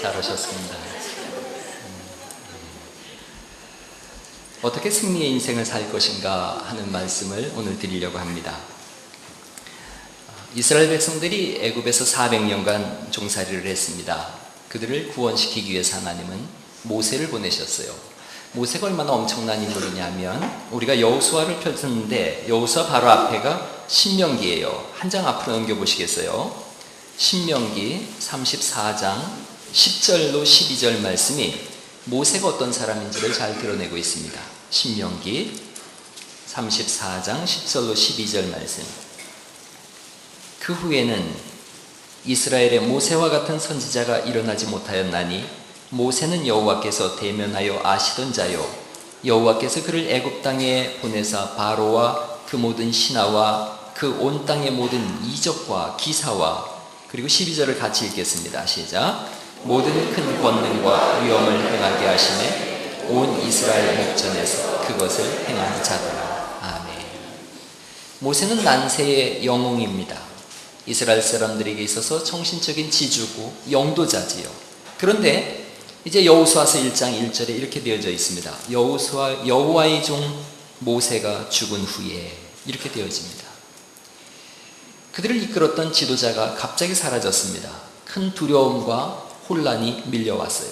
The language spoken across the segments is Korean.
잘하셨습니다. 어떻게 승리의 인생을 살 것인가 하는 말씀을 오늘 드리려고 합니다. 이스라엘 백성들이 애굽에서 400년간 종살이를 했습니다. 그들을 구원시키기 위해서 하나님은 모세를 보내셨어요. 모세가 얼마나 엄청난 인물이냐면 우리가 여호수아를 펼쳤는데 여호수아 바로 앞에가 신명기예요. 한 장 앞으로 넘겨보시겠어요? 신명기 34장 10절로 12절 말씀이 모세가 어떤 사람인지를 잘 드러내고 있습니다. 신명기 34장 10절로 12절 말씀. 그 후에는 이스라엘에 모세와 같은 선지자가 일어나지 못하였나니 모세는 여호와께서 대면하여 아시던 자요 여호와께서 그를 애굽 땅에 보내사 바로와 그 모든 신하와 그 온 땅의 모든 이적과 기사와 그리고 12절을 같이 읽겠습니다. 시작. 모든 큰 권능과 위엄을 행하게 하시매 온 이스라엘 목전에서 그것을 행한 자더라. 아멘. 모세는 난세의 영웅입니다. 이스라엘 사람들에게 있어서 정신적인 지주고 영도자지요. 그런데 이제 여호수아서 1장 1절에 이렇게 되어져 있습니다. 여호와의 종 모세가 죽은 후에 이렇게 되어집니다. 그들을 이끌었던 지도자가 갑자기 사라졌습니다. 큰 두려움과 혼란이 밀려왔어요.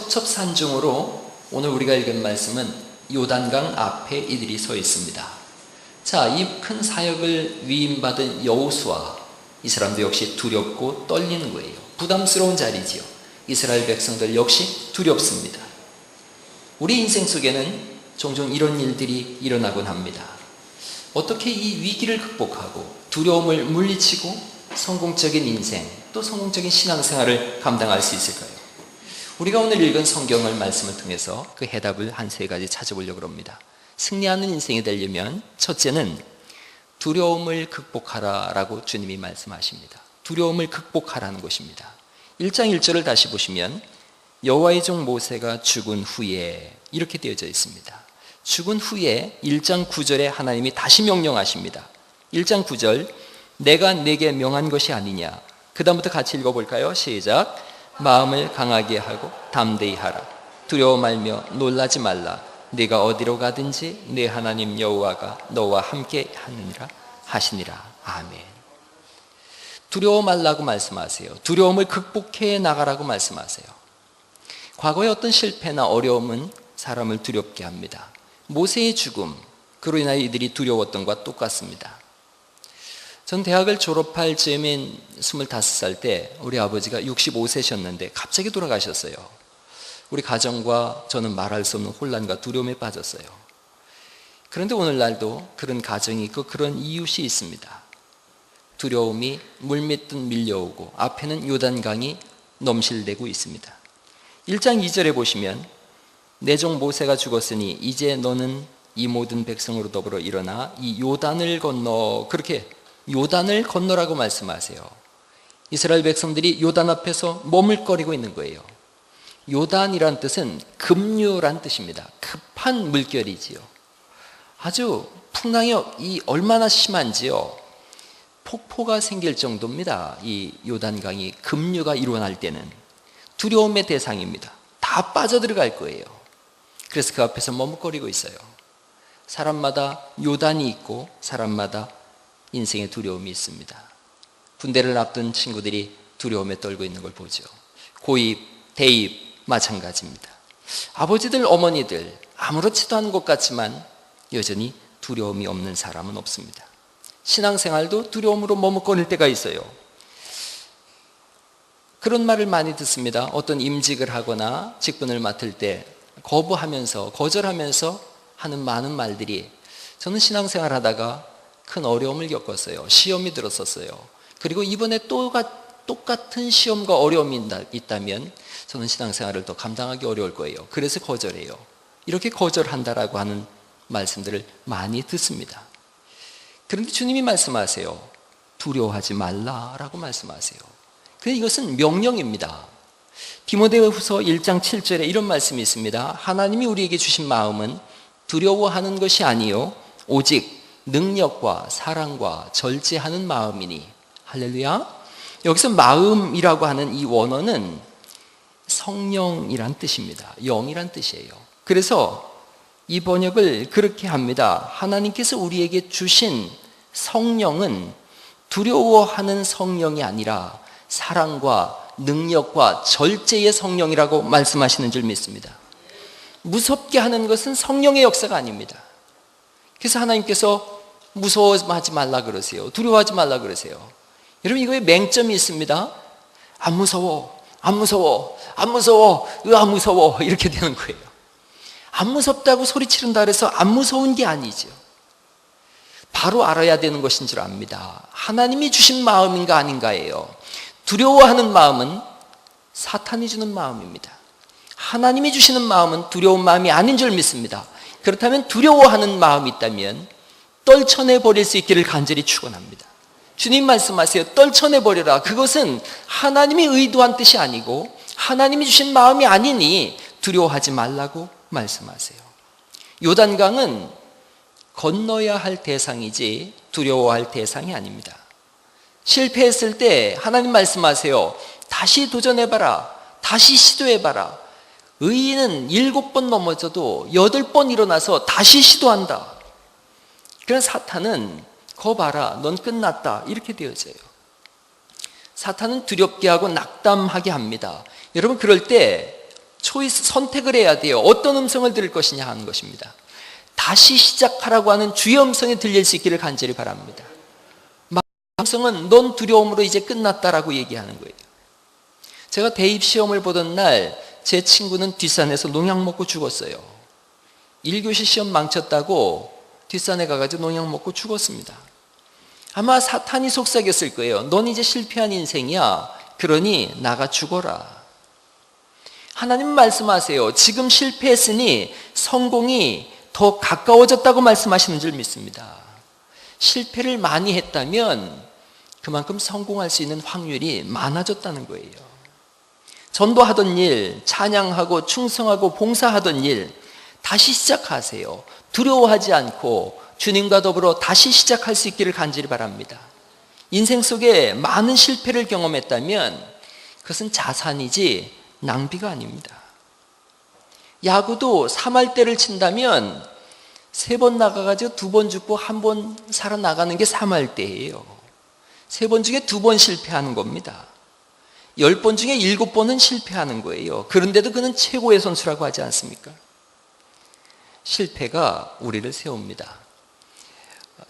첩첩산중으로 오늘 우리가 읽은 말씀은 요단강 앞에 이들이 서 있습니다. 자, 이 큰 사역을 위임받은 여호수아, 이 사람도 역시 두렵고 떨리는 거예요. 부담스러운 자리지요. 이스라엘 백성들 역시 두렵습니다. 우리 인생 속에는 종종 이런 일들이 일어나곤 합니다. 어떻게 이 위기를 극복하고 두려움을 물리치고 성공적인 인생 또 성공적인 신앙생활을 감당할 수 있을까요? 우리가 오늘 읽은 성경을 말씀을 통해서 그 해답을 한 세 가지 찾아보려고 합니다. 승리하는 인생이 되려면 첫째는 두려움을 극복하라라고 주님이 말씀하십니다. 두려움을 극복하라는 것입니다. 1장 1절을 다시 보시면 여호와의 종 모세가 죽은 후에 이렇게 되어져 있습니다. 죽은 후에 1장 9절에 하나님이 다시 명령하십니다. 1장 9절 내가 네게 명한 것이 아니냐. 그 다음부터 같이 읽어볼까요? 시작. 마음을 강하게 하고 담대히 하라. 두려워 말며 놀라지 말라. 네가 어디로 가든지 네 하나님 여호와가 너와 함께 하시니라. 아멘. 두려워 말라고 말씀하세요. 두려움을 극복해 나가라고 말씀하세요. 과거의 어떤 실패나 어려움은 사람을 두렵게 합니다. 모세의 죽음, 그로 인하여 이들이 두려웠던 것과 똑같습니다. 전 대학을 졸업할 즈음인 25살 때 우리 아버지가 65세셨는데 갑자기 돌아가셨어요. 우리 가정과 저는 말할 수 없는 혼란과 두려움에 빠졌어요. 그런데 오늘날도 그런 가정이 있고 그런 이웃이 있습니다. 두려움이 물밀듯 밀려오고 앞에는 요단강이 넘실대고 있습니다. 1장 2절에 보시면 내 종 모세가 죽었으니 이제 너는 이 모든 백성으로 더불어 일어나 이 요단을 건너, 그렇게 요단을 건너라고 말씀하세요. 이스라엘 백성들이 요단 앞에서 머물거리고 있는 거예요. 요단이란 뜻은 급류란 뜻입니다. 급한 물결이지요. 아주 풍랑이 얼마나 심한지요. 폭포가 생길 정도입니다. 이 요단강이 급류가 일어날 때는 두려움의 대상입니다. 다 빠져들어갈 거예요. 그래서 그 앞에서 머뭇거리고 있어요. 사람마다 요단이 있고 사람마다 인생의 두려움이 있습니다. 군대를 앞둔 친구들이 두려움에 떨고 있는 걸 보죠. 고입, 대입 마찬가지입니다. 아버지들, 어머니들 아무렇지도 않은 것 같지만 여전히 두려움이 없는 사람은 없습니다. 신앙생활도 두려움으로 머뭇거릴 때가 있어요. 그런 말을 많이 듣습니다. 어떤 임직을 하거나 직분을 맡을 때 거부하면서 거절하면서 하는 많은 말들이, 저는 신앙생활 하다가 큰 어려움을 겪었어요. 시험이 들었었어요. 그리고 이번에 똑같은 시험과 어려움이 있다면 저는 신앙생활을 더 감당하기 어려울 거예요. 그래서 거절해요. 이렇게 거절한다라고 하는 말씀들을 많이 듣습니다. 그런데 주님이 말씀하세요. 두려워하지 말라라고 말씀하세요. 그런데 이것은 명령입니다. 디모데후서 1장 7절에 이런 말씀이 있습니다. 하나님이 우리에게 주신 마음은 두려워하는 것이 아니요 오직 능력과 사랑과 절제하는 마음이니. 할렐루야. 여기서 마음이라고 하는 이 원어는 성령이란 뜻입니다. 영이란 뜻이에요. 그래서 이 번역을 그렇게 합니다. 하나님께서 우리에게 주신 성령은 두려워하는 성령이 아니라 사랑과 능력과 절제의 성령이라고 말씀하시는 줄 믿습니다. 무섭게 하는 것은 성령의 역사가 아닙니다. 그래서 하나님께서 무서워하지 말라 그러세요. 두려워하지 말라 그러세요. 여러분, 이거에 맹점이 있습니다. 안 무서워, 안 무서워, 안 무서워, 안 무서워, 이렇게 되는 거예요. 안 무섭다고 소리치른다 그래서 안 무서운 게 아니죠. 바로 알아야 되는 것인 줄 압니다. 하나님이 주신 마음인가 아닌가예요. 두려워하는 마음은 사탄이 주는 마음입니다. 하나님이 주시는 마음은 두려운 마음이 아닌 줄 믿습니다. 그렇다면 두려워하는 마음이 있다면 떨쳐내 버릴 수 있기를 간절히 축원합니다. 주님 말씀하세요. 떨쳐내 버려라. 그것은 하나님이 의도한 뜻이 아니고 하나님이 주신 마음이 아니니 두려워하지 말라고 말씀하세요. 요단강은 건너야 할 대상이지 두려워할 대상이 아닙니다. 실패했을 때 하나님 말씀하세요. 다시 도전해봐라. 다시 시도해봐라. 의인은 7번 넘어져도 8번 일어나서 다시 시도한다. 그런 사탄은 거 봐라, 넌 끝났다, 이렇게 되어져요. 사탄은 두렵게 하고 낙담하게 합니다. 여러분, 그럴 때 선택을 해야 돼요. 어떤 음성을 들을 것이냐 하는 것입니다. 다시 시작하라고 하는 주의 음성이 들릴 수 있기를 간절히 바랍니다. 음성은 넌 두려움으로 이제 끝났다라고 얘기하는 거예요. 제가 대입 시험을 보던 날 제 친구는 뒷산에서 농약 먹고 죽었어요. 1교시 시험 망쳤다고 뒷산에 가가지고 농약 먹고 죽었습니다. 아마 사탄이 속삭였을 거예요. 넌 이제 실패한 인생이야. 그러니 나가 죽어라. 하나님 말씀하세요. 지금 실패했으니 성공이 더 가까워졌다고 말씀하시는 줄 믿습니다. 실패를 많이 했다면 그만큼 성공할 수 있는 확률이 많아졌다는 거예요. 전도하던 일, 찬양하고 충성하고 봉사하던 일 다시 시작하세요. 두려워하지 않고 주님과 더불어 다시 시작할 수 있기를 간절히 바랍니다. 인생 속에 많은 실패를 경험했다면 그것은 자산이지 낭비가 아닙니다. 야구도 3할대를 친다면 3번 나가가지고 2번 죽고 1번 살아나가는 게 3할대예요. 3번 중에 2번 실패하는 겁니다. 10번 중에 7번은 실패하는 거예요. 그런데도 그는 최고의 선수라고 하지 않습니까? 실패가 우리를 세웁니다.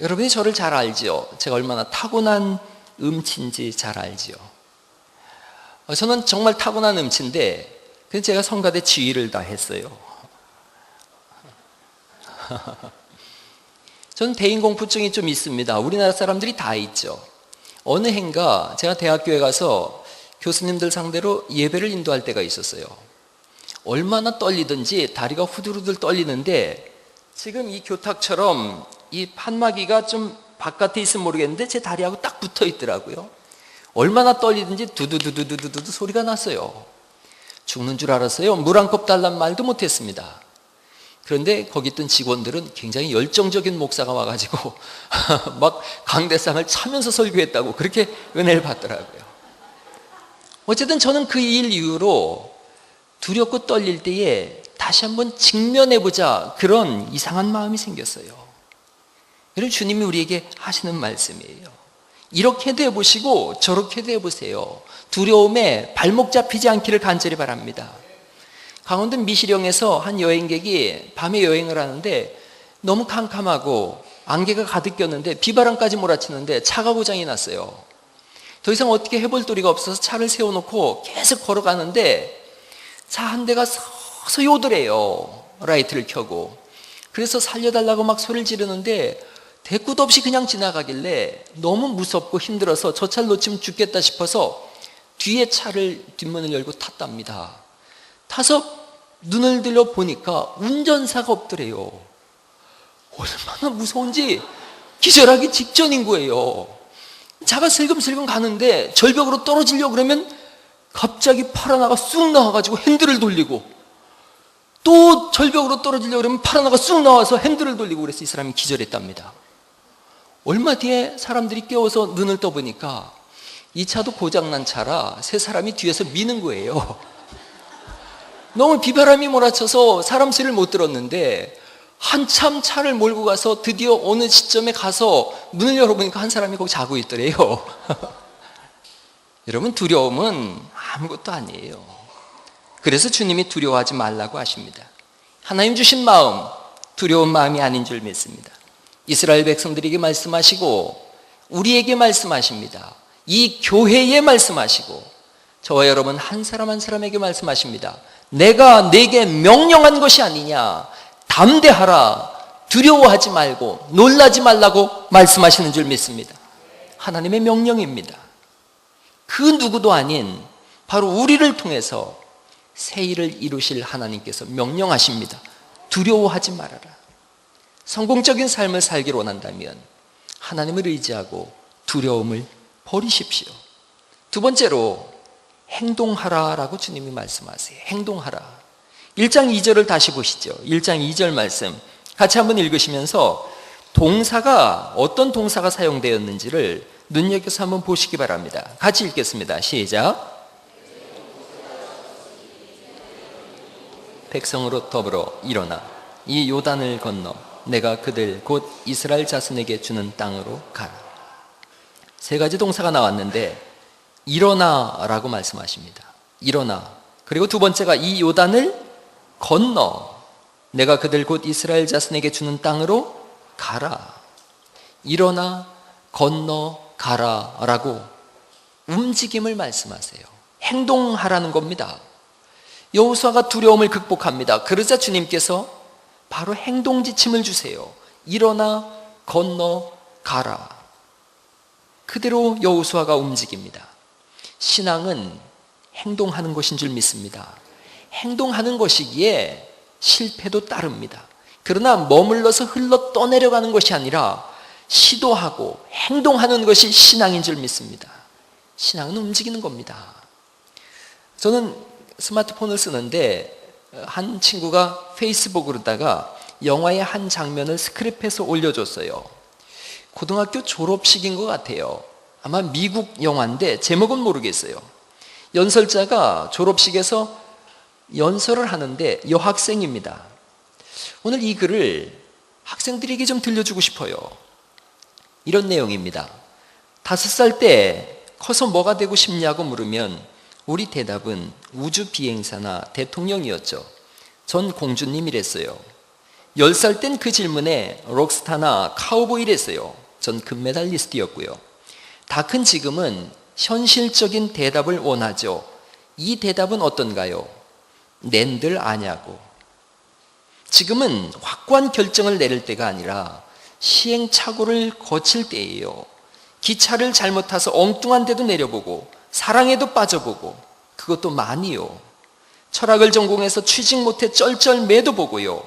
여러분이 저를 잘 알죠? 제가 얼마나 타고난 음치인지 잘 알죠? 저는 정말 타고난 음치인데 그래서 제가 성가대 지휘를 다 했어요. 저는 대인공포증이 좀 있습니다. 우리나라 사람들이 다 있죠. 어느 해인가 제가 대학교에 가서 교수님들 상대로 예배를 인도할 때가 있었어요. 얼마나 떨리든지 다리가 후들후들 떨리는데 지금 이 교탁처럼 이 판마기가 좀 바깥에 있으면 모르겠는데 제 다리하고 딱 붙어 있더라고요. 얼마나 떨리든지 두두두두두두 소리가 났어요. 죽는 줄 알았어요. 물 한 컵 달란 말도 못했습니다. 그런데 거기 있던 직원들은 굉장히 열정적인 목사가 와가지고 막 강대상을 차면서 설교했다고 그렇게 은혜를 받더라고요. 어쨌든 저는 그 일 이후로 두렵고 떨릴 때에 다시 한번 직면해보자 그런 이상한 마음이 생겼어요. 여러분, 주님이 우리에게 하시는 말씀이에요. 이렇게도 해보시고 저렇게도 해보세요. 두려움에 발목 잡히지 않기를 간절히 바랍니다. 강원도 미시령에서 한 여행객이 밤에 여행을 하는데 너무 캄캄하고 안개가 가득 꼈는데 비바람까지 몰아치는데 차가 고장이 났어요. 더 이상 어떻게 해볼 도리가 없어서 차를 세워놓고 계속 걸어가는데 차 한 대가 서서 요들해요. 라이트를 켜고. 그래서 살려달라고 막 소리를 지르는데 대꾸도 없이 그냥 지나가길래 너무 무섭고 힘들어서 저 차를 놓치면 죽겠다 싶어서 뒤에 차를 뒷문을 열고 탔답니다. 타서 눈을 들려 보니까 운전사가 없더래요. 얼마나 무서운지 기절하기 직전인 거예요. 차가 슬금슬금 가는데 절벽으로 떨어지려고 그러면 갑자기 팔 하나가 쑥 나와가지고 핸들을 돌리고 또 절벽으로 떨어지려고 그러면 팔 하나가 쑥 나와서 핸들을 돌리고 그래서 이 사람이 기절했답니다. 얼마 뒤에 사람들이 깨워서 눈을 떠보니까 이 차도 고장난 차라 세 사람이 뒤에서 미는 거예요. 너무 비바람이 몰아쳐서 사람 소리를 못 들었는데 한참 차를 몰고 가서 드디어 어느 시점에 가서 문을 열어보니까 한 사람이 거기 자고 있더래요. 여러분, 두려움은 아무것도 아니에요. 그래서 주님이 두려워하지 말라고 하십니다. 하나님 주신 마음, 두려운 마음이 아닌 줄 믿습니다. 이스라엘 백성들에게 말씀하시고 우리에게 말씀하십니다. 이 교회에 말씀하시고 저와 여러분 한 사람 한 사람에게 말씀하십니다. 내가 내게 명령한 것이 아니냐, 담대하라, 두려워하지 말고 놀라지 말라고 말씀하시는 줄 믿습니다. 하나님의 명령입니다. 그 누구도 아닌 바로 우리를 통해서 새 일을 이루실 하나님께서 명령하십니다. 두려워하지 말아라. 성공적인 삶을 살기를 원한다면 하나님을 의지하고 두려움을 버리십시오. 두 번째로 행동하라라고 주님이 말씀하세요. 행동하라. 1장 2절을 다시 보시죠. 1장 2절 말씀 같이 한번 읽으시면서 동사가 어떤 동사가 사용되었는지를 눈여겨서 한번 보시기 바랍니다. 같이 읽겠습니다. 시작. 백성으로 더불어 일어나 이 요단을 건너 내가 그들 곧 이스라엘 자손에게 주는 땅으로 가라. 세 가지 동사가 나왔는데 일어나라고 말씀하십니다. 일어나. 그리고 두 번째가 이 요단을 건너 내가 그들 곧 이스라엘 자손에게 주는 땅으로 가라. 일어나, 건너, 가라라고 움직임을 말씀하세요. 행동하라는 겁니다. 여호수아가 두려움을 극복합니다. 그러자 주님께서 바로 행동 지침을 주세요. 일어나, 건너, 가라. 그대로 여호수아가 움직입니다. 신앙은 행동하는 것인 줄 믿습니다. 행동하는 것이기에 실패도 따릅니다. 그러나 머물러서 흘러 떠내려가는 것이 아니라 시도하고 행동하는 것이 신앙인 줄 믿습니다. 신앙은 움직이는 겁니다. 저는 스마트폰을 쓰는데 한 친구가 페이스북으로다가 영화의 한 장면을 스크랩해서 올려줬어요. 고등학교 졸업식인 것 같아요. 아마 미국 영화인데 제목은 모르겠어요. 연설자가 졸업식에서 연설을 하는데 여학생입니다. 오늘 이 글을 학생들에게 좀 들려주고 싶어요. 이런 내용입니다. 5살 때 커서 뭐가 되고 싶냐고 물으면 우리 대답은 우주 비행사나 대통령이었죠. 전 공주님이랬어요. 10살 땐 그 질문에 록스타나 카우보이랬어요. 전 금메달리스트였고요. 다 큰 지금은 현실적인 대답을 원하죠. 이 대답은 어떤가요? 낸들 아냐고. 지금은 확고한 결정을 내릴 때가 아니라 시행착오를 거칠 때예요. 기차를 잘못 타서 엉뚱한 데도 내려보고 사랑에도 빠져보고 그것도 많이요. 철학을 전공해서 취직 못해 쩔쩔매도 보고요.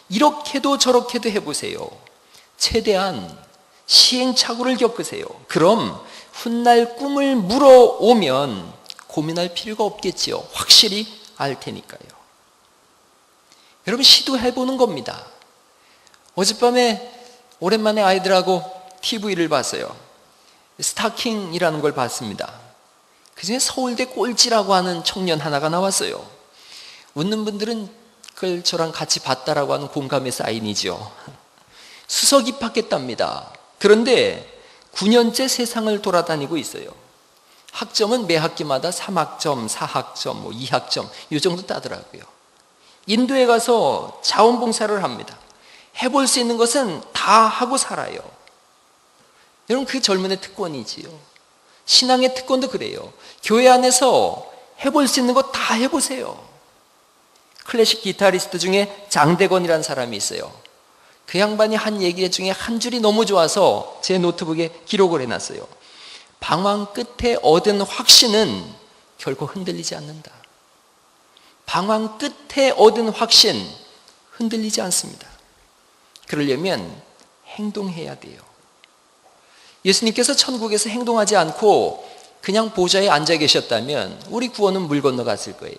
이렇게도 저렇게도 해보세요. 최대한 시행착오를 겪으세요. 그럼 훗날 꿈을 물어오면 고민할 필요가 없겠지요. 확실히 알 테니까요. 여러분 시도해보는 겁니다. 어젯밤에 오랜만에 아이들하고 TV를 봤어요. 스타킹이라는 걸 봤습니다. 그중에 서울대 꼴찌라고 하는 청년 하나가 나왔어요. 웃는 분들은 그걸 저랑 같이 봤다라고 하는 공감의 사인이죠. 수석 입학했답니다. 그런데 9년째 세상을 돌아다니고 있어요. 학점은 매 학기마다 3학점, 4학점, 2학점 이 정도 따더라고요. 인도에 가서 자원봉사를 합니다. 해볼 수 있는 것은 다 하고 살아요. 여러분 그 젊은의 특권이지요. 신앙의 특권도 그래요. 교회 안에서 해볼 수 있는 것 다 해보세요. 클래식 기타리스트 중에 장대건이라는 사람이 있어요. 그 양반이 한 얘기 중에 한 줄이 너무 좋아서 제 노트북에 기록을 해놨어요. 방황 끝에 얻은 확신은 결코 흔들리지 않는다. 방황 끝에 얻은 확신 흔들리지 않습니다. 그러려면 행동해야 돼요. 예수님께서 천국에서 행동하지 않고 그냥 보좌에 앉아 계셨다면 우리 구원은 물 건너갔을 거예요.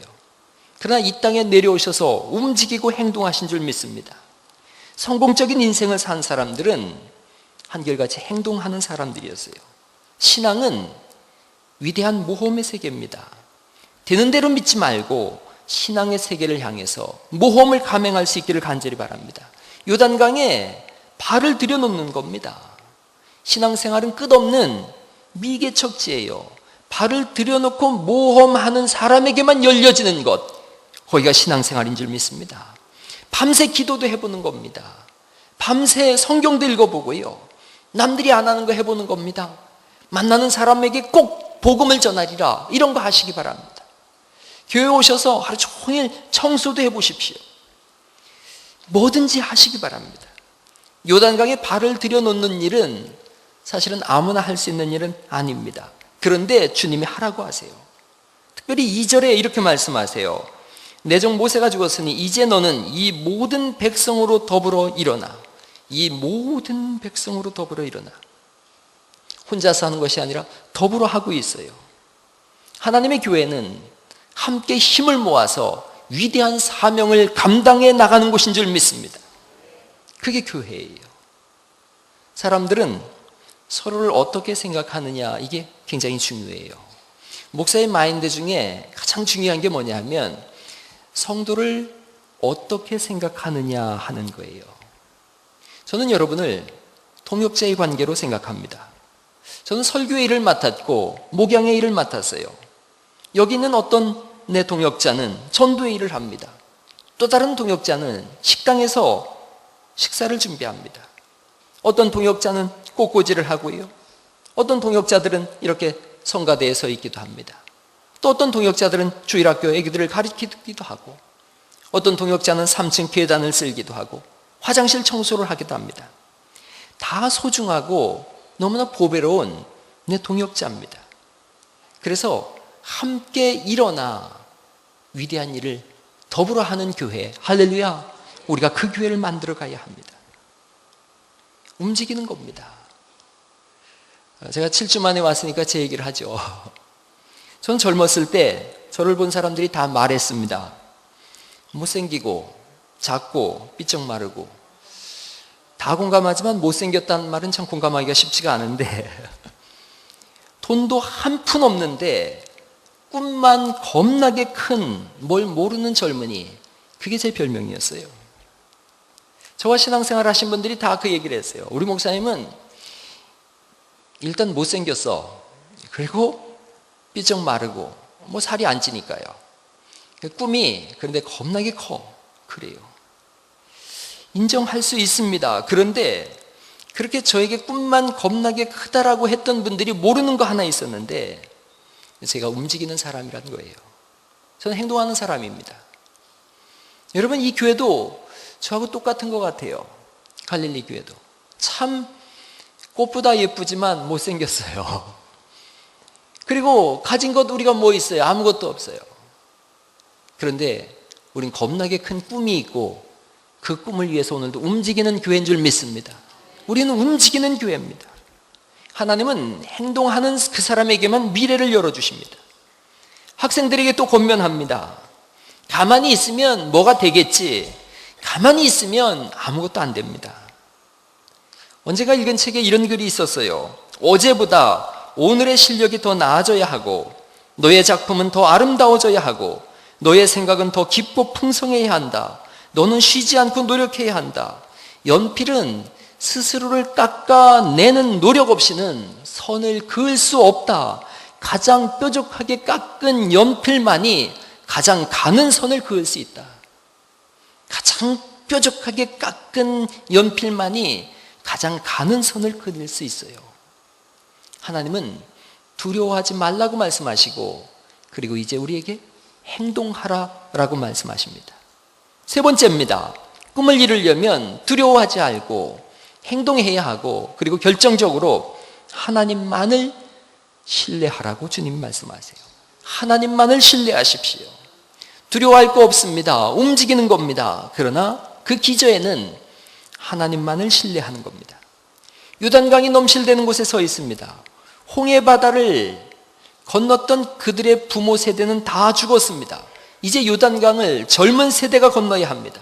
그러나 이 땅에 내려오셔서 움직이고 행동하신 줄 믿습니다. 성공적인 인생을 산 사람들은 한결같이 행동하는 사람들이었어요. 신앙은 위대한 모험의 세계입니다. 되는 대로 믿지 말고 신앙의 세계를 향해서 모험을 감행할 수 있기를 간절히 바랍니다. 요단강에 발을 들여놓는 겁니다. 신앙생활은 끝없는 미개척지예요. 발을 들여놓고 모험하는 사람에게만 열려지는 것, 거기가 신앙생활인 줄 믿습니다. 밤새 기도도 해보는 겁니다. 밤새 성경도 읽어보고요. 남들이 안 하는 거 해보는 겁니다. 만나는 사람에게 꼭 복음을 전하리라, 이런 거 하시기 바랍니다. 교회 오셔서 하루 종일 청소도 해보십시오. 뭐든지 하시기 바랍니다. 요단강에 발을 들여놓는 일은 사실은 아무나 할 수 있는 일은 아닙니다. 그런데 주님이 하라고 하세요. 특별히 2절에 이렇게 말씀하세요. 내 종 모세가 죽었으니 이제 너는 이 모든 백성으로 더불어 일어나. 이 모든 백성으로 더불어 일어나. 혼자서 하는 것이 아니라 더불어 하고 있어요. 하나님의 교회는 함께 힘을 모아서 위대한 사명을 감당해 나가는 곳인 줄 믿습니다. 그게 교회예요. 사람들은 서로를 어떻게 생각하느냐, 이게 굉장히 중요해요. 목사의 마인드 중에 가장 중요한 게 뭐냐 하면 성도를 어떻게 생각하느냐 하는 거예요. 저는 여러분을 동역자의 관계로 생각합니다. 저는 설교의 일을 맡았고 목양의 일을 맡았어요. 여기 있는 어떤 내 동역자는 전도의 일을 합니다. 또 다른 동역자는 식당에서 식사를 준비합니다. 어떤 동역자는 꽃꽂이를 하고요. 어떤 동역자들은 이렇게 성가대에 서 있기도 합니다. 또 어떤 동역자들은 주일학교 애기들을 가르치기도 하고, 어떤 동역자는 3층 계단을 쓸기도 하고 화장실 청소를 하기도 합니다. 다 소중하고 너무나 보배로운 내 동역자입니다. 그래서 함께 일어나 위대한 일을 더불어 하는 교회, 할렐루야, 우리가 그 교회를 만들어 가야 합니다. 움직이는 겁니다. 제가 7주 만에 왔으니까 제 얘기를 하죠. 전 젊었을 때 저를 본 사람들이 다 말했습니다. 못생기고 작고 삐쩍 마르고. 다 공감하지만 못생겼다는 말은 참 공감하기가 쉽지가 않은데, 돈도 한 푼 없는데 꿈만 겁나게 큰 뭘 모르는 젊은이, 그게 제 별명이었어요. 저와 신앙생활 하신 분들이 다 그 얘기를 했어요. 우리 목사님은 일단 못생겼어. 그리고 삐쩍 마르고 뭐 살이 안 찌니까요. 꿈이 그런데 겁나게 커. 그래요. 인정할 수 있습니다. 그런데 그렇게 저에게 꿈만 겁나게 크다라고 했던 분들이 모르는 거 하나 있었는데, 제가 움직이는 사람이라는 거예요. 저는 행동하는 사람입니다. 여러분, 이 교회도 저하고 똑같은 것 같아요. 갈릴리 교회도 참 꽃보다 예쁘지만 못생겼어요. 그리고 가진 것 우리가 뭐 있어요? 아무것도 없어요. 그런데 우린 겁나게 큰 꿈이 있고 그 꿈을 위해서 오늘도 움직이는 교회인 줄 믿습니다. 우리는 움직이는 교회입니다. 하나님은 행동하는 그 사람에게만 미래를 열어주십니다. 학생들에게 또 권면합니다. 가만히 있으면 뭐가 되겠지, 가만히 있으면 아무것도 안 됩니다. 언제가 읽은 책에 이런 글이 있었어요. 어제보다 오늘의 실력이 더 나아져야 하고, 너의 작품은 더 아름다워져야 하고, 너의 생각은 더 깊고 풍성해야 한다. 너는 쉬지 않고 노력해야 한다. 연필은 스스로를 깎아내는 노력 없이는 선을 그을 수 없다. 가장 뾰족하게 깎은 연필만이 가장 가는 선을 그을 수 있다. 가장 뾰족하게 깎은 연필만이 가장 가는 선을 그릴 수 있어요. 하나님은 두려워하지 말라고 말씀하시고, 그리고 이제 우리에게 행동하라라고 말씀하십니다. 세 번째입니다. 꿈을 이루려면 두려워하지 말고 행동해야 하고, 그리고 결정적으로 하나님만을 신뢰하라고 주님 말씀하세요. 하나님만을 신뢰하십시오. 두려워할 거 없습니다. 움직이는 겁니다. 그러나 그 기저에는 하나님만을 신뢰하는 겁니다. 요단강이 넘실대는 곳에 서 있습니다. 홍해바다를 건넜던 그들의 부모 세대는 다 죽었습니다. 이제 요단강을 젊은 세대가 건너야 합니다.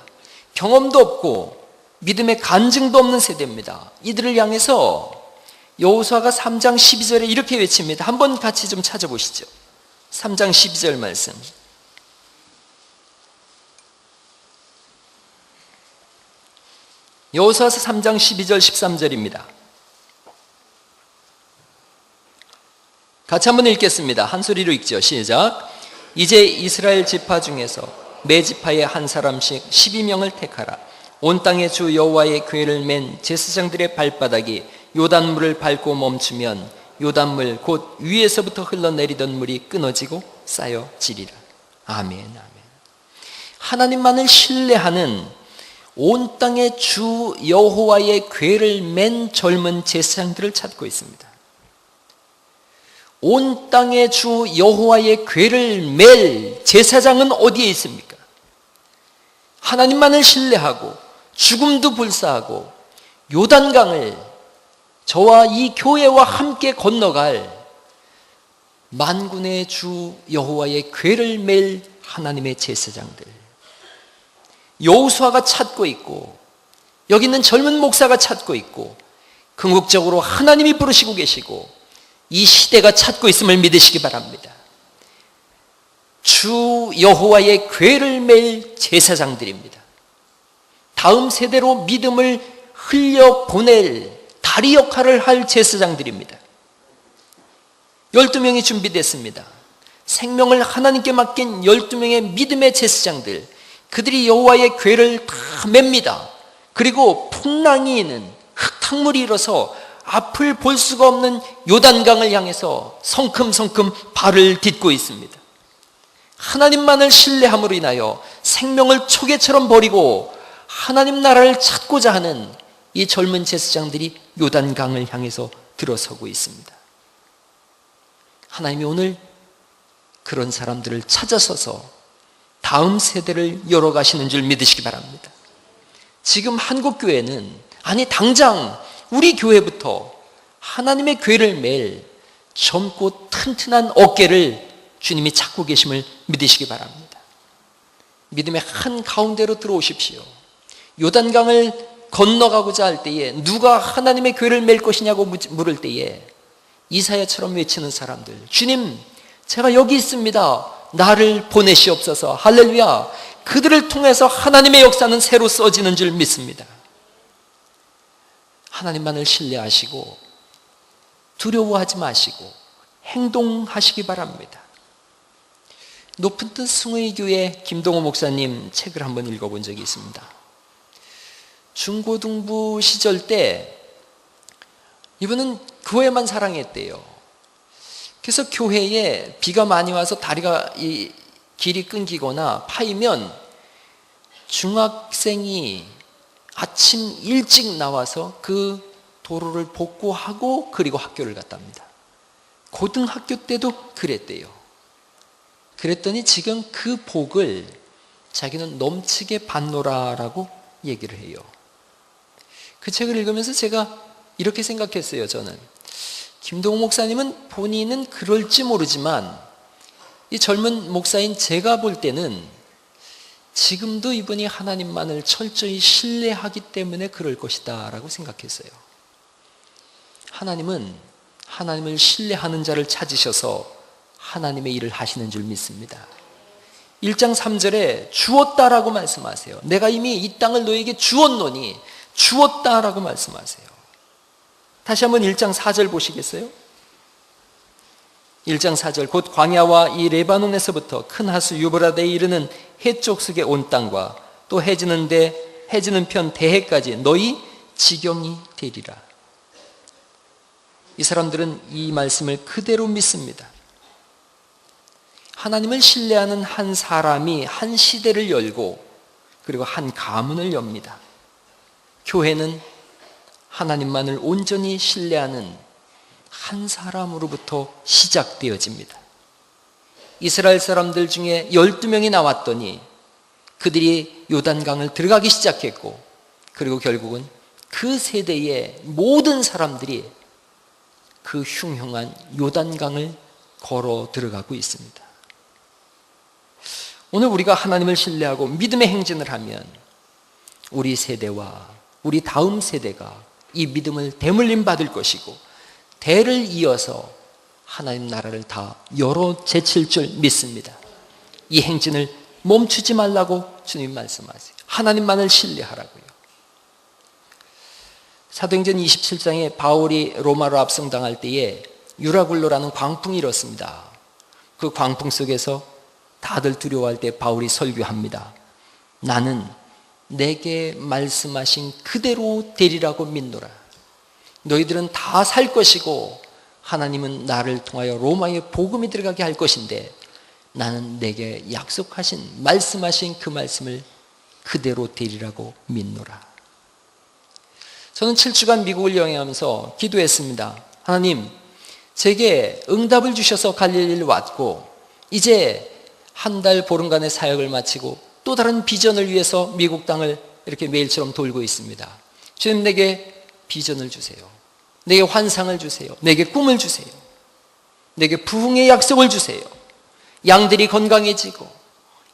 경험도 없고 믿음의 간증도 없는 세대입니다. 이들을 향해서 여호수아가 3장 12절에 이렇게 외칩니다. 한번 같이 좀 찾아보시죠. 3장 12절 말씀. 여호수아서 3장 12절 13절입니다. 같이 한번 읽겠습니다. 한 소리로 읽죠. 시작. 이제 이스라엘 지파 중에서 매 지파에 한 사람씩 12명을 택하라. 온 땅의 주 여호와의 궤를 맨 제사장들의 발바닥이 요단물을 밟고 멈추면 요단물 곧 위에서부터 흘러내리던 물이 끊어지고 쌓여지리라. 아멘, 아멘. 하나님만을 신뢰하는 온 땅의 주 여호와의 궤를 맨 젊은 제사장들을 찾고 있습니다. 온 땅의 주 여호와의 궤를 맬 제사장은 어디에 있습니까? 하나님만을 신뢰하고 죽음도 불사하고 요단강을 저와 이 교회와 함께 건너갈 만군의 주 여호와의 궤를 맬 하나님의 제사장들, 여호수아가 찾고 있고 여기 있는 젊은 목사가 찾고 있고 궁극적으로 하나님이 부르시고 계시고 이 시대가 찾고 있음을 믿으시기 바랍니다. 주 여호와의 궤를 맬 제사장들입니다. 다음 세대로 믿음을 흘려보낼 다리 역할을 할 제사장들입니다. 12명이 준비됐습니다. 생명을 하나님께 맡긴 12명의 믿음의 제사장들, 그들이 여호와의 궤를 다 맵니다. 그리고 풍랑이 있는 흙탕물이 일어서 앞을 볼 수가 없는 요단강을 향해서 성큼성큼 발을 딛고 있습니다. 하나님만을 신뢰함으로 인하여 생명을 초계처럼 버리고 하나님 나라를 찾고자 하는 이 젊은 제사장들이 요단강을 향해서 들어서고 있습니다. 하나님이 오늘 그런 사람들을 찾아서서 다음 세대를 열어가시는 줄 믿으시기 바랍니다. 지금 한국교회는, 아니 당장 우리 교회부터 하나님의 궤를 맬 젊고 튼튼한 어깨를 주님이 찾고 계심을 믿으시기 바랍니다. 믿음의 한 가운데로 들어오십시오. 요단강을 건너가고자 할 때에 누가 하나님의 궤를 맬 것이냐고 물을 때에 이사야처럼 외치는 사람들, 주님 제가 여기 있습니다, 나를 보내시옵소서. 할렐루야. 그들을 통해서 하나님의 역사는 새로 써지는 줄 믿습니다. 하나님만을 신뢰하시고 두려워하지 마시고 행동하시기 바랍니다. 높은 뜻 승의교회 김동호 목사님 책을 한번 읽어본 적이 있습니다. 중고등부 시절 때 이분은 교회만 사랑했대요. 그래서 교회에 비가 많이 와서 다리가 길이 끊기거나 파이면 중학생이 아침 일찍 나와서 그 도로를 복구하고 그리고 학교를 갔답니다. 고등학교 때도 그랬대요. 그랬더니 지금 그 복을 자기는 넘치게 받노라라고 얘기를 해요. 그 책을 읽으면서 제가 이렇게 생각했어요. 저는 김동호 목사님은 본인은 그럴지 모르지만 이 젊은 목사인 제가 볼 때는 지금도 이분이 하나님만을 철저히 신뢰하기 때문에 그럴 것이다 라고 생각했어요. 하나님은 하나님을 신뢰하는 자를 찾으셔서 하나님의 일을 하시는 줄 믿습니다. 1장 3절에 주었다라고 말씀하세요. 내가 이미 이 땅을 너에게 주었노니, 주었다라고 말씀하세요. 다시 한번 1장 4절 보시겠어요? 1장 4절, 곧 광야와 이 레바논에서부터 큰 하수 유브라데에 이르는 해쪽측의 온 땅과 또 해지는 편 대해까지 너희 지경이 되리라. 이 사람들은 이 말씀을 그대로 믿습니다. 하나님을 신뢰하는 한 사람이 한 시대를 열고 그리고 한 가문을 엽니다. 교회는 하나님만을 온전히 신뢰하는 한 사람으로부터 시작되어집니다. 이스라엘 사람들 중에 12명이 나왔더니 그들이 요단강을 들어가기 시작했고 그리고 결국은 그 세대의 모든 사람들이 그 흉흉한 요단강을 걸어 들어가고 있습니다. 오늘 우리가 하나님을 신뢰하고 믿음의 행진을 하면 우리 세대와 우리 다음 세대가 이 믿음을 대물림 받을 것이고 대를 이어서 하나님 나라를 다 열어 제칠 줄 믿습니다. 이 행진을 멈추지 말라고 주님 말씀하세요. 하나님만을 신뢰하라고요. 사도행전 27장에 바울이 로마로 압송당할 때에 유라굴로라는 광풍이 일었습니다. 그 광풍 속에서 다들 두려워할 때 바울이 설교합니다. 나는 내게 말씀하신 그대로 되리라고 믿노라. 너희들은 다 살 것이고 하나님은 나를 통하여 로마에 복음이 들어가게 할 것인데 나는 내게 약속하신 말씀하신 그 말씀을 그대로 되리라고 믿노라. 저는 7주간 미국을 여행하면서 기도했습니다. 하나님, 제게 응답을 주셔서 갈릴리를 왔고 이제 한 달 보름간의 사역을 마치고 또 다른 비전을 위해서 미국 땅을 이렇게 매일처럼 돌고 있습니다. 주님, 내게 비전을 주세요. 내게 환상을 주세요. 내게 꿈을 주세요. 내게 부흥의 약속을 주세요. 양들이 건강해지고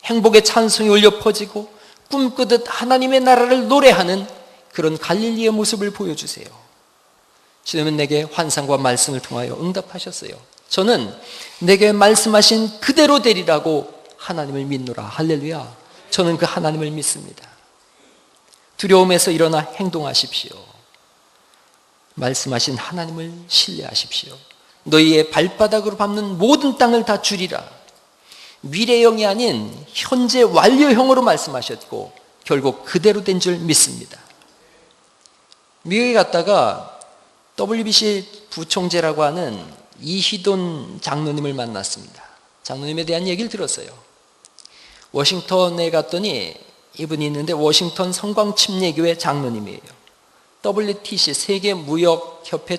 행복의 찬송이 울려 퍼지고 꿈꾸듯 하나님의 나라를 노래하는 그런 갈릴리의 모습을 보여주세요. 주님은 내게 환상과 말씀을 통하여 응답하셨어요. 저는 내게 말씀하신 그대로 되리라고 하나님을 믿노라. 할렐루야. 저는 그 하나님을 믿습니다. 두려움에서 일어나 행동하십시오. 말씀하신 하나님을 신뢰하십시오. 너희의 발바닥으로 밟는 모든 땅을 다 주리라. 미래형이 아닌 현재 완료형으로 말씀하셨고 결국 그대로 된 줄 믿습니다. 미국에 갔다가 WBC 부총재라고 하는 이희돈 장로님을 만났습니다. 장로님에 대한 얘기를 들었어요. 워싱턴에 갔더니 이분이 있는데 워싱턴 성광침례교회 장로님이에요. WTC 세계무역협회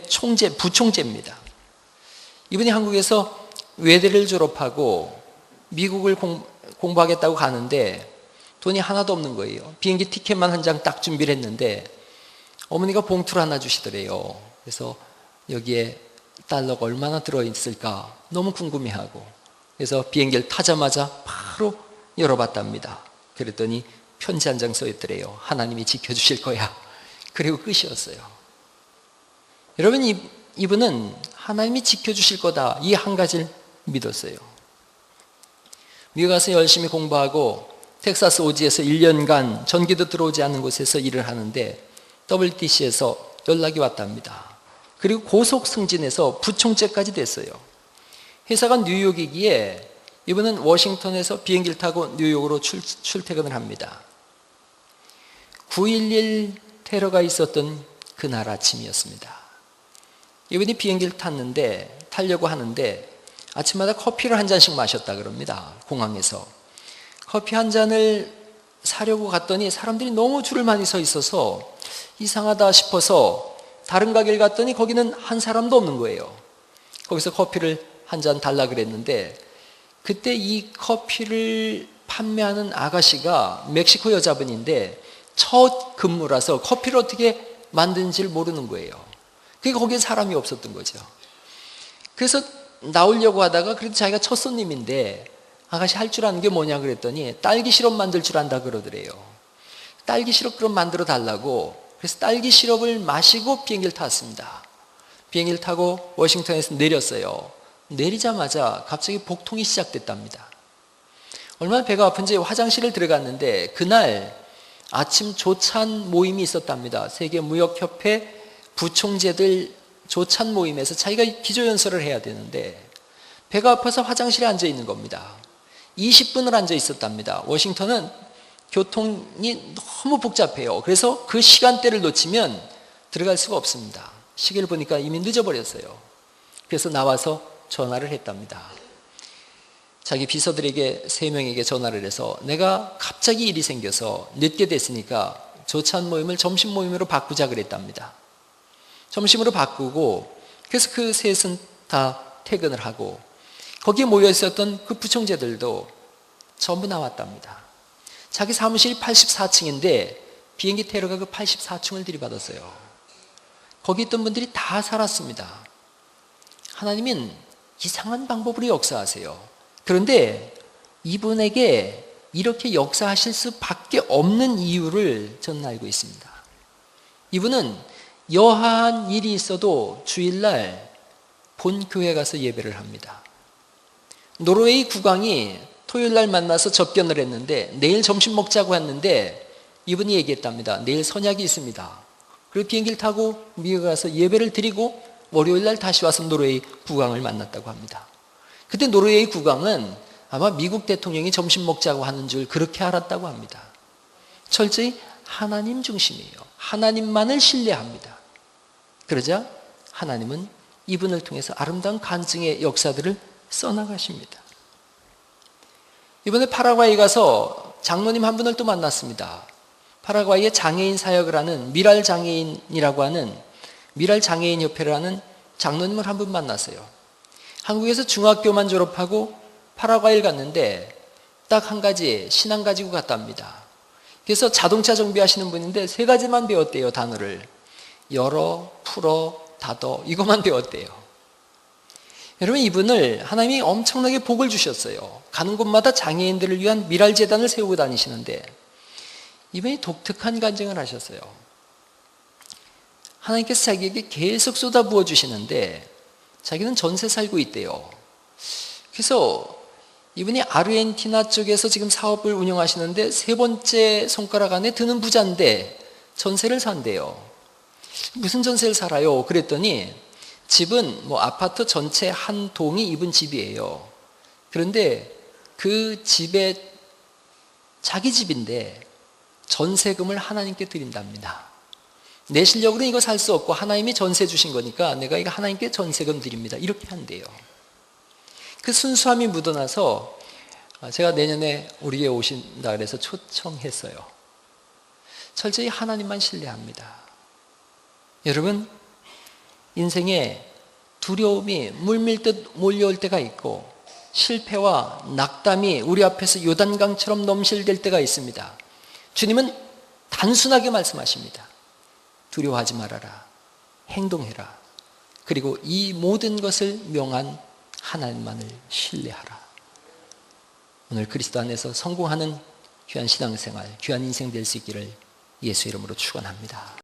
부총재입니다. 이분이 한국에서 외대를 졸업하고 미국을 공부하겠다고 가는데 돈이 하나도 없는 거예요. 비행기 티켓만 한 장 딱 준비를 했는데 어머니가 봉투를 하나 주시더래요. 그래서 여기에 달러가 얼마나 들어있을까 너무 궁금해하고 그래서 비행기를 타자마자 바로 열어봤답니다. 그랬더니 편지 한 장 써있더래요. 하나님이 지켜주실 거야. 그리고 끝이었어요. 여러분, 이분은 하나님이 지켜주실 거다 이 한 가지를 믿었어요. 미국 가서 열심히 공부하고 텍사스 오지에서 1년간 전기도 들어오지 않는 곳에서 일을 하는데 WTC에서 연락이 왔답니다. 그리고 고속 승진해서 부총재까지 됐어요. 회사가 뉴욕이기에 이분은 워싱턴에서 비행기를 타고 뉴욕으로 출퇴근을 합니다. 9.11 테러가 있었던 그날 아침이었습니다. 이분이 비행기를 타려고 하는데 아침마다 커피를 한 잔씩 마셨다 그럽니다. 공항에서. 커피 한 잔을 사려고 갔더니 사람들이 너무 줄을 많이 서 있어서 이상하다 싶어서 다른 가게를 갔더니 거기는 한 사람도 없는 거예요. 거기서 커피를 한 잔 달라 그랬는데 그때 이 커피를 판매하는 아가씨가 멕시코 여자분인데 첫 근무라서 커피를 어떻게 만드는지를 모르는 거예요. 그러니까 거기에 사람이 없었던 거죠. 그래서 나오려고 하다가 그래도 자기가 첫 손님인데 아가씨 할 줄 아는 게 뭐냐 그랬더니 딸기 시럽 만들 줄 안다 그러더래요. 딸기 시럽 그럼 만들어 달라고. 그래서 딸기 시럽을 마시고 비행기를 탔습니다. 비행기를 타고 워싱턴에서 내렸어요. 내리자마자 갑자기 복통이 시작됐답니다. 얼마나 배가 아픈지 화장실을 들어갔는데 그날 아침 조찬 모임이 있었답니다. 세계무역협회 부총재들 조찬 모임에서 자기가 기조연설을 해야 되는데 배가 아파서 화장실에 앉아 있는 겁니다. 20분을 앉아 있었답니다. 워싱턴은 교통이 너무 복잡해요. 그래서 그 시간대를 놓치면 들어갈 수가 없습니다. 시계를 보니까 이미 늦어버렸어요. 그래서 나와서 전화를 했답니다. 자기 비서들에게 3명에게 전화를 해서 내가 갑자기 일이 생겨서 늦게 됐으니까 조찬 모임을 점심 모임으로 바꾸자 그랬답니다. 점심으로 바꾸고 그래서 그 셋은 다 퇴근을 하고 거기에 모여 있었던 그 부총재들도 전부 나왔답니다. 자기 사무실이 84층인데 비행기 테러가 그 84층을 들이받았어요. 거기 있던 분들이 다 살았습니다. 하나님은 이상한 방법으로 역사하세요. 그런데 이분에게 이렇게 역사하실 수밖에 없는 이유를 저는 알고 있습니다. 이분은 여하한 일이 있어도 주일날 본교회 가서 예배를 합니다. 노르웨이 국왕이 토요일날 만나서 접견을 했는데 내일 점심 먹자고 했는데 이분이 얘기했답니다. 내일 선약이 있습니다. 그리고 비행기를 타고 미국에 가서 예배를 드리고 월요일 날 다시 와서 노르웨이 국왕을 만났다고 합니다. 그때 노르웨이 국왕은 아마 미국 대통령이 점심 먹자고 하는 줄 그렇게 알았다고 합니다. 철저히 하나님 중심이에요. 하나님만을 신뢰합니다. 그러자 하나님은 이분을 통해서 아름다운 간증의 역사들을 써나가십니다. 이번에 파라과이 가서 장로님 한 분을 또 만났습니다. 파라과이의 장애인 사역을 하는 미랄 장애인이라고 하는 미랄 장애인 협회라는 장로님을 한 분 만났어요. 한국에서 중학교만 졸업하고 파라과이를 갔는데 딱 한 가지 신앙 가지고 갔답니다. 그래서 자동차 정비하시는 분인데 3가지만 배웠대요. 단어를 열어, 풀어, 닫어 이것만 배웠대요. 여러분 이분을 하나님이 엄청나게 복을 주셨어요. 가는 곳마다 장애인들을 위한 미랄 재단을 세우고 다니시는데 이분이 독특한 간증을 하셨어요. 하나님께서 자기에게 계속 쏟아부어 주시는데 자기는 전세 살고 있대요. 그래서 이분이 아르헨티나 쪽에서 지금 사업을 운영하시는데 3번째 손가락 안에 드는 부자인데 전세를 산대요. 무슨 전세를 살아요? 그랬더니 집은 아파트 전체 한 동이 이분 집이에요. 그런데 그 집에 자기 집인데 전세금을 하나님께 드린답니다. 내 실력으로는 이거 살 수 없고 하나님이 전세 주신 거니까 내가 이거 하나님께 전세금 드립니다. 이렇게 한대요. 그 순수함이 묻어나서 제가 내년에 우리 교회 오신다 그래서 초청했어요. 철저히 하나님만 신뢰합니다. 여러분 인생에 두려움이 물밀듯 몰려올 때가 있고 실패와 낙담이 우리 앞에서 요단강처럼 넘실댈 때가 있습니다. 주님은 단순하게 말씀하십니다. 두려워하지 말아라. 행동해라. 그리고 이 모든 것을 명한 하나님만을 신뢰하라. 오늘 그리스도 안에서 성공하는 귀한 신앙생활, 귀한 인생 될 수 있기를 예수 이름으로 축원합니다.